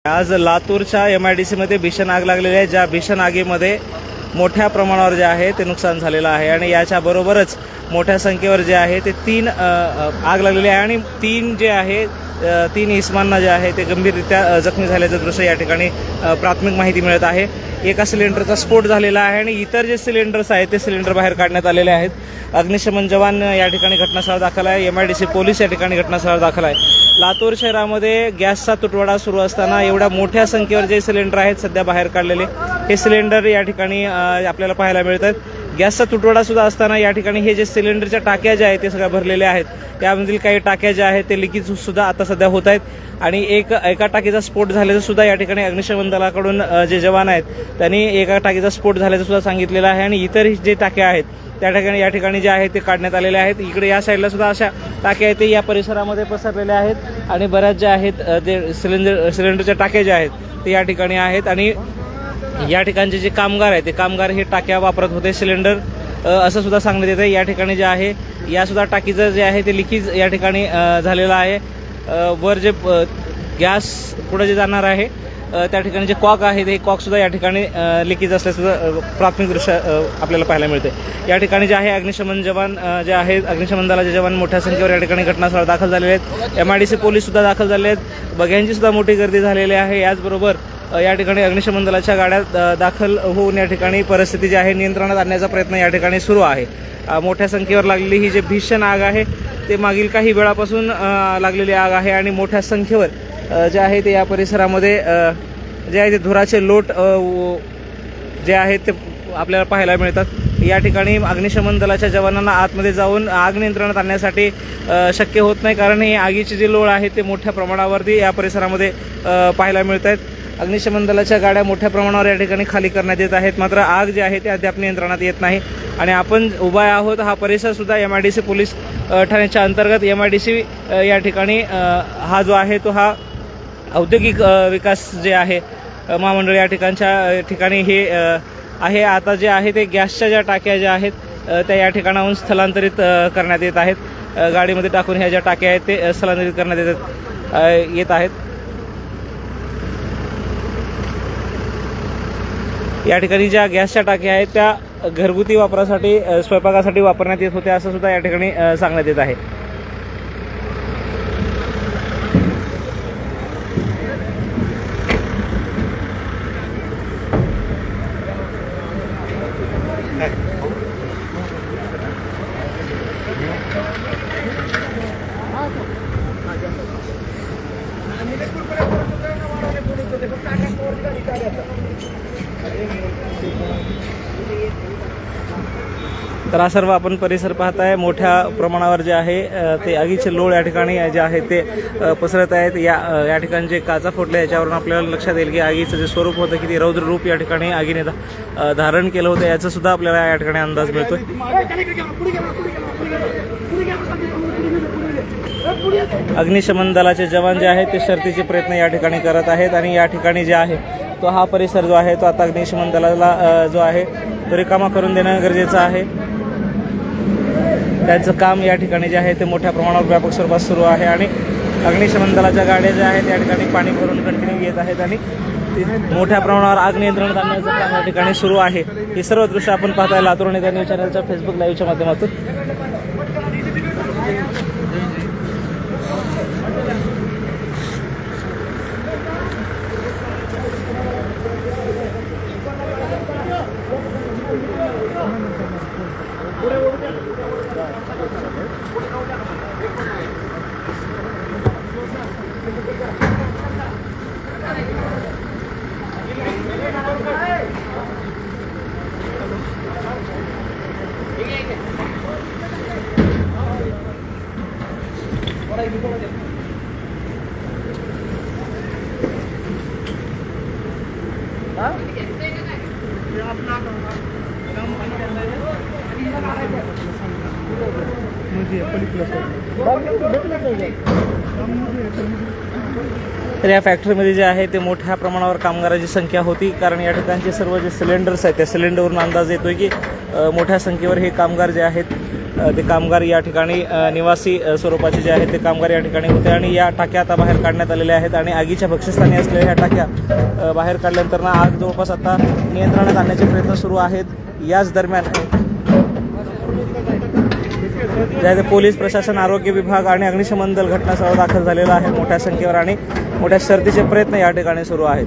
आज लातूरच्या MIDC मध्ये भीषण आग लागलेली आहे। ज्या भीषण आगीमध्ये मोठ्या प्रमाणावर जे आहे ते नुकसान झालेलं आहे आणि याच्या बरोबरच मोठ्या संख्येवर जे आहे ते तीन आग लागलेली आहे आणि तीन जे आहे तीन इस्मांना जे आहे ते गंभीररित्या जखमी झाल्याचं दृश्य या ठिकाणी प्राथमिक माहिती मिळत आहे। एका सिलेंडरचा स्फोट झालेला आहे आणि इतर जे सिलेंडर्स आहेत ते सिलेंडर बाहेर काढण्यात आलेले आहेत। अग्निशमन जवान या ठिकाणी घटनास्थळावर दाखल आहे। MIDC पोलीस या ठिकाणी घटनास्थळावर दाखल आहे। लातूर शहरामध्ये गॅसचा तुटवडा सुरू असताना एवढ्या मोठ्या संख्येवर जे सिलेंडर आहेत सध्या बाहेर काढलेले हे सिलेंडर या ठिकाणी आपल्याला पाहायला मिळतात। गॅसचा तुटवडा सुद्धा असताना या ठिकाणी हे जे सिलेंडरच्या टाक्या ज्या आहेत ते सगळ्या भरलेल्या आहेत। त्यामधील काही टाक्या ज्या आहेत ते लिकेज सुद्धा आता सध्या होत आहेत आणि एका टाकीचा स्फोट झाल्याचं सुद्धा या ठिकाणी अग्निशमन दलाकडून जे जवान आहेत त्यांनी एका टाकीचा स्फोट झाल्याचं सुद्धा सांगितलेलं आहे आणि इतर जे टाक्या आहेत त्या ठिकाणी या ठिकाणी जे आहे ते काढण्यात आलेले आहेत। इकडे या साईडला सुद्धा अशा टाक्या आहेत ते या परिसरामध्ये पसरलेल्या आहेत आणि बऱ्याच ज्या आहेत ते सिलेंडरच्या टाक्या ज्या आहेत ते या ठिकाणी आहेत आणि या ठिकाणचे जे कामगार आहेत ते कामगार हे टाक्या वापरत होते सिलेंडर असं सुद्धा सांगण्यात येतं। या ठिकाणी जे आहे या सुद्धा टाकीचं जे आहे ते लिकेज या ठिकाणी झालेलं आहे। वर जे गॅस पुढे जे जाणार आहे त्या ठिकाणी जे कॉक आहे ते कॉक सुद्धा या ठिकाणी लिकेज असल्याचं प्राथमिक दृश्य आपल्याला पाहायला मिळते। या ठिकाणी जे आहे अग्निशमन जवान जे आहेत अग्निशमन दलाचे जवान मोठ्या संख्येवर या ठिकाणी घटनास्थळावर दाखल झालेले आहेत। MIDC पोलीस सुद्धा दाखल झाले आहेत। बघ्यांची सुद्धा मोठी गर्दी झालेली आहे। याचबरोबर या ठिकाणी अग्निशमन दलाच्या गाड्या दाखल होऊन या ठिकाणी परिस्थिती जी आहे नियंत्रणात आणण्याचा प्रयत्न या ठिकाणी सुरू आहे। मोठ्या संख्येवर लागलेली ही जी भीषण आग आहे ते मागील काही वेळापासून लागलेली आग आहे आणि मोठ्या संख्येवर जे आहे ते या परिसरामध्ये जे आहे ते धुराचे लोट जे आहेत ते आपल्याला पाहायला मिळतात। या ठिकाणी अग्निशमन दलाच्या जवानांना आतमध्ये जाऊन आग नियंत्रणात आणण्यासाठी शक्य होत नाही कारण ही आगीची जी लोळ आहे ते मोठ्या प्रमाणावरती या परिसरामध्ये पाहायला मिळत आहेत। अग्निशमन दलाच्या गाड्या मोठ्या प्रमाणावर या ठिकाणी खाली करण्यात येत आहेत मात्र आग जी आहे ती अद्याप नियंत्रणात येत नाही आणि आपण उभा आहोत हा परिसर सुद्धा MIDC पोलीस ठाण्याच्या अंतर्गत MIDC या ठिकाणी हा जो आहे तो हा औद्योगिक विकास जे आहे महामंडळ या ठिकाणी हे आहे। आता जे आहे ते गॅसच्या ज्या टाक्या ज्या आहेत त्या या ठिकाणाहून स्थलांतरित करण्यात येत आहेत। गाडीमध्ये टाकून ह्या ज्या टाक्या आहेत ते स्थलांतरित करण्यात येत आहेत। या ठिकाणी ज्या गॅसच्या टाक्या आहेत त्या घरगुती वापरासाठी स्वयंपाकासाठी वापरण्यात येत होत्या असं सुद्धा या ठिकाणी सांगण्यात येत आहे। तर हा सर्व आपण परिसर पाहताय मोठ्या प्रमाणावर जे आहे ते आगीचे लोळ या ठिकाणी जे आहे ते पसरत आहेत। या ठिकाणी जे काचा फुटल्या याच्यावरून आपल्याला लक्षात येईल की आगीचं जे स्वरूप होतं की ते रौद्र रूप या ठिकाणी आगीने धारण केलं होतं याचा सुद्धा आपल्याला या ठिकाणी अंदाज मिळतोय। अग्निशमन दलाचे जवान जे आहेत ते शर्थीचे प्रयत्न या ठिकाणी करत आहेत आणि या ठिकाणी जे आहे तो हा परिसर जो आहे तो आता अग्निशमन दलाला जो आहे तो रिकामा करून देणं गरजेचं आहे। त्यांचं काम या ठिकाणी जे आहे ते मोठ्या प्रमाणावर व्यापक स्वरूपात सुरू आहे आणि अग्निशमन दलाच्या गाड्या ज्या आहेत या ठिकाणी पाणी भरून कंटिन्यू येत आहेत आणि मोठ्या प्रमाणावर आग नियंत्रणात आणण्याचं काम या ठिकाणी सुरू आहे। हे सर्व दृश्य आपण पाहताय लातूर नेता न्यूज चॅनलच्या फेसबुक लाईव्हच्या माध्यमातून। तर या फॅक्टरीमध्ये जे आहे ते मोठ्या प्रमाणावर कामगारांची संख्या होती कारण या ठिकाणचे सर्व जे सिलेंडर्स आहेत त्या सिलेंडरवरून अंदाज येतोय की मोठ्या संख्येवर हे कामगार जे आहेत ते कामगार या ठिकाणी निवासी स्वरूपाचे जे आहेत ते कामगार या ठिकाणी होते आणि या टाक्या आता बाहेर काढण्यात आलेल्या आहेत आणि आगीच्या भक्ष्यस्थानी असलेल्या ह्या टाक्या बाहेर काढल्यानंतर आग जवळपास आता नियंत्रणात आणण्याचे प्रयत्न सुरू आहेत. याच दरम्यान ज्या पोलीस प्रशासन, आरोग्य विभाग आणि अग्निशमन दल घटनास्थळावर दाखल झालेला आहे मोठ्या संख्येवर आणि मोठ्या शर्थीचे प्रयत्न या ठिकाणी सुरू आहेत.